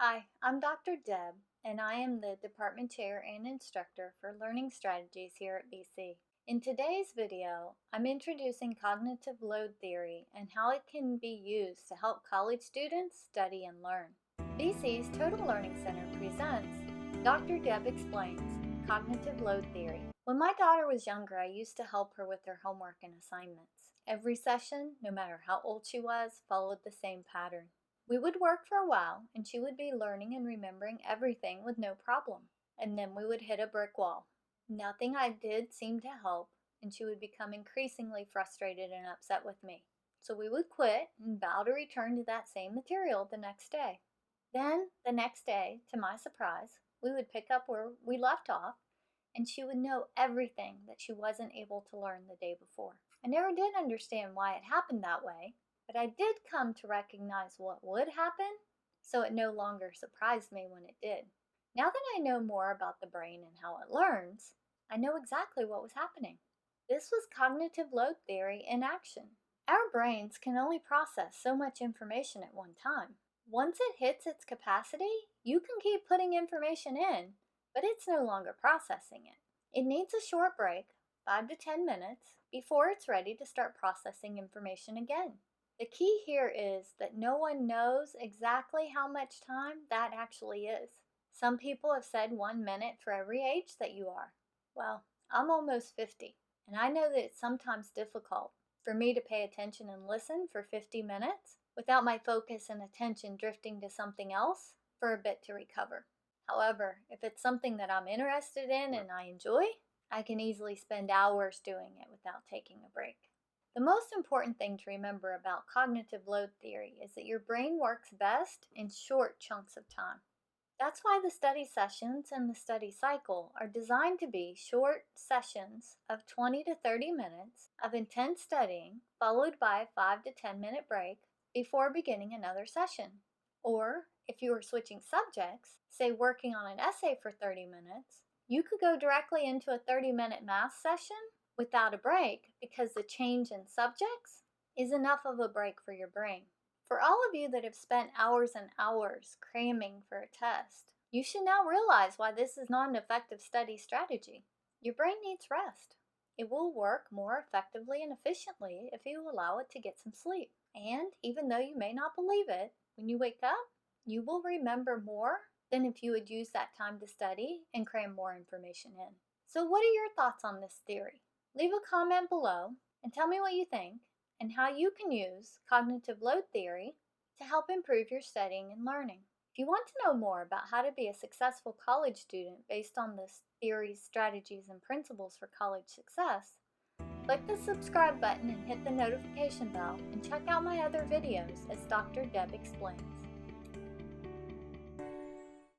Hi, I'm Dr. Deb, and I am the Department Chair and Instructor for Learning Strategies here at BC. In today's video, I'm introducing cognitive load theory and how it can be used to help college students study and learn. BC's Total Learning Center presents Dr. Deb Explains Cognitive Load Theory. When my daughter was younger, I used to help her with her homework and assignments. Every session, no matter how old she was, followed the same pattern. We would work for a while, and she would be learning and remembering everything with no problem. And then we would hit a brick wall. Nothing I did seemed to help, and she would become increasingly frustrated and upset with me. So we would quit and vow to return to that same material the next day. Then, the next day, to my surprise, we would pick up where we left off, and she would know everything that she wasn't able to learn the day before. I never did understand why it happened that way, but I did come to recognize what would happen, so it no longer surprised me when it did. Now that I know more about the brain and how it learns, I know exactly what was happening. This was cognitive load theory in action. Our brains can only process so much information at one time. Once it hits its capacity, you can keep putting information in, but it's no longer processing it. It needs a short break, 5 to 10 minutes, before it's ready to start processing information again. The key here is that no one knows exactly how much time that actually is. Some people have said 1 minute for every age that you are. Well, I'm almost 50, and I know that it's sometimes difficult for me to pay attention and listen for 50 minutes without my focus and attention drifting to something else for a bit to recover. However, if it's something that I'm interested in and I enjoy, I can easily spend hours doing it without taking a break. The most important thing to remember about cognitive load theory is that your brain works best in short chunks of time. That's why the study sessions and the study cycle are designed to be short sessions of 20 to 30 minutes of intense studying, followed by a 5 to 10 minute break before beginning another session. Or, if you are switching subjects, say working on an essay for 30 minutes, you could go directly into a 30-minute math session without a break because the change in subjects is enough of a break for your brain. For all of you that have spent hours and hours cramming for a test, you should now realize why this is not an effective study strategy. Your brain needs rest. It will work more effectively and efficiently if you allow it to get some sleep. And even though you may not believe it, when you wake up, you will remember more than if you had used that time to study and cram more information in. So what are your thoughts on this theory? Leave a comment below and tell me what you think and how you can use cognitive load theory to help improve your studying and learning. If you want to know more about how to be a successful college student based on this theory's strategies and principles for college success, click the subscribe button and hit the notification bell and check out my other videos as Dr. Deb explains.